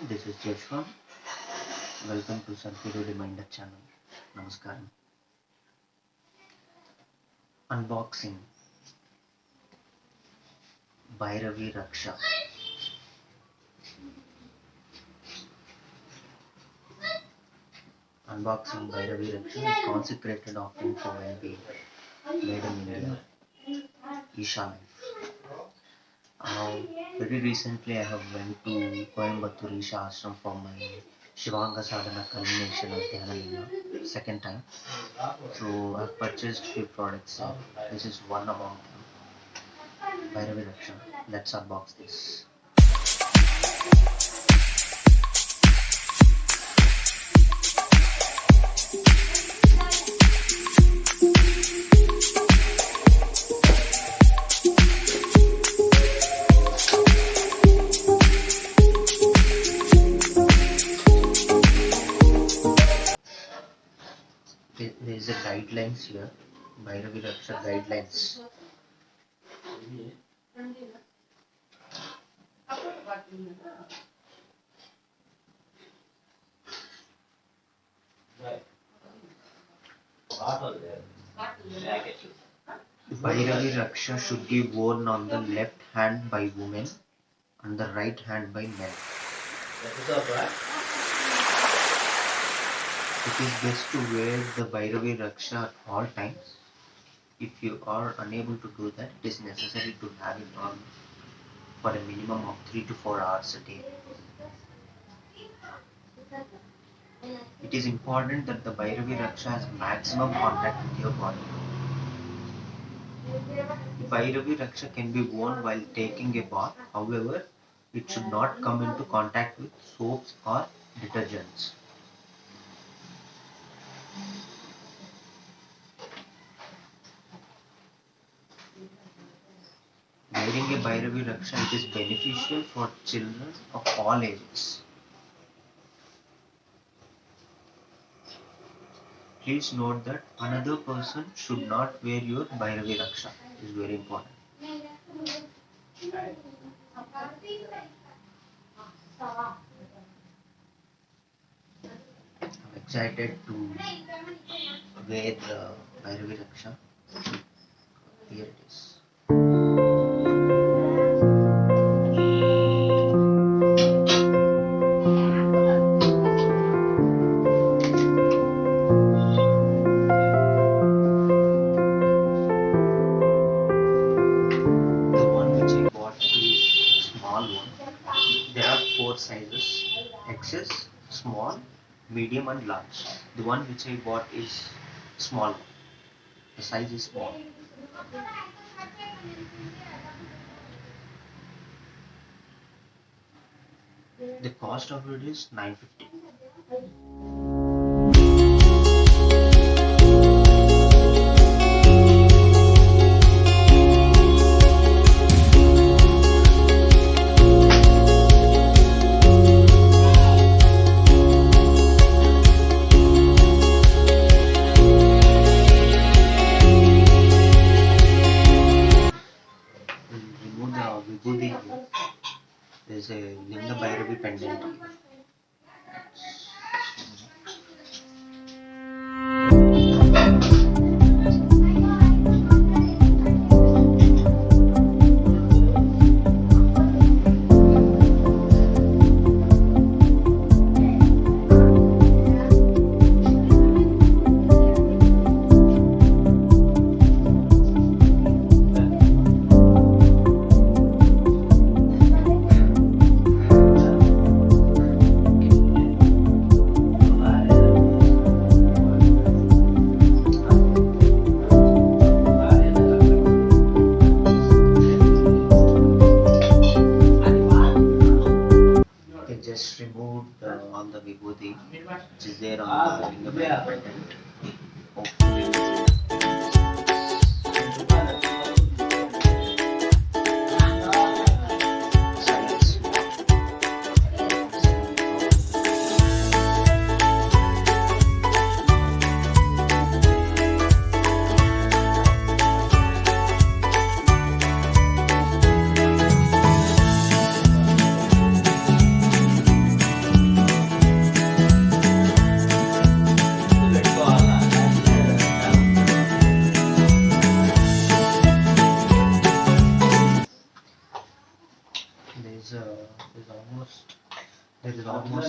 This is Jeshwan. Welcome to Sadhguru Reminder channel. Namaskaram. Unboxing Bhairavi Raksha. Unboxing Bhairavi Raksha is consecrated offering for wellbeing, made in India. Isha. Very recently I have went to Coimbatore Isha Ashram for my Shivanga Sadhana culmination of Dhyana second time. So I've purchased few products. This is one among them. Bhairavi Raksha. Let's unbox this. There is a guidelines here. Bhairavi Raksha guidelines. Bhairavi Raksha should be worn on the left hand by women and the right hand by men. It is best to wear the Bhairavi Raksha at all times. If you are unable to do that, it is necessary to have it on for a minimum of 3 to 4 hours a day. It is important that the Bhairavi Raksha has maximum contact with your body. Bhairavi Raksha can be worn while taking a bath. However, it should not come into contact with soaps or detergents. Wearing a Bhairavi Raksha, it is beneficial for children of all ages. Please note that another person should not wear your Bhairavi Raksha. It is very important. I'm excited to wear the Bhairavi Raksha. Here it is. There are 4 sizes: XS, small, medium and large. The one which I bought is small. The size is small. The cost of it is $950. Remove the vibhuti here. There is a Linga Bhairavi pendant here. Just removed all the vibhuti which is there on the Linga Bhairavi pendant. Hopefully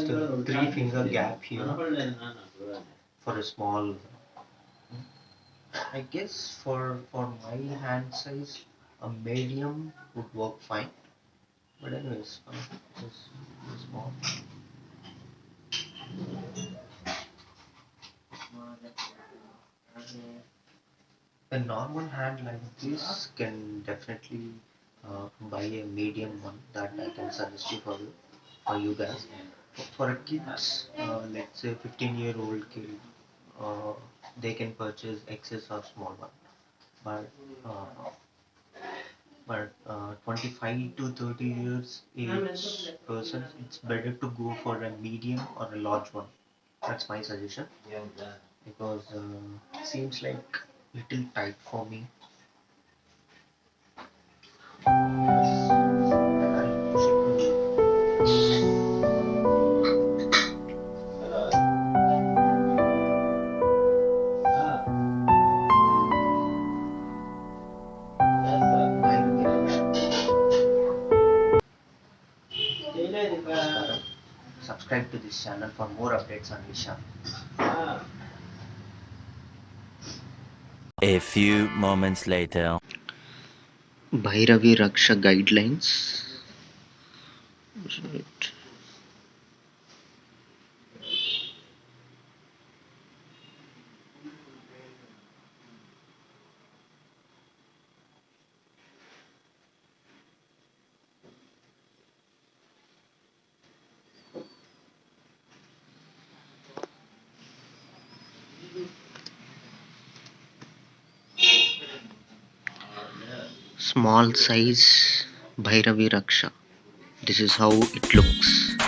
the three finger gap here for a small. I guess for my hand size, a medium would work fine. But anyways, just small. A normal hand like this can definitely buy a medium one that I can suggest for you guys. For a kids, let's say 15-year-old kid, uh, they can purchase XS or small one. But uh, 25 to 30 years age person, it's better to go for a medium or a large one. That's my suggestion because seems like little tight for me. I'll push it to Bhairavi Raksha. Subscribe to this channel for more updates on Isha. A few moments later. Bhairavi Raksha guidelines. Right. Small size Bhairavi Raksha. This is how it looks.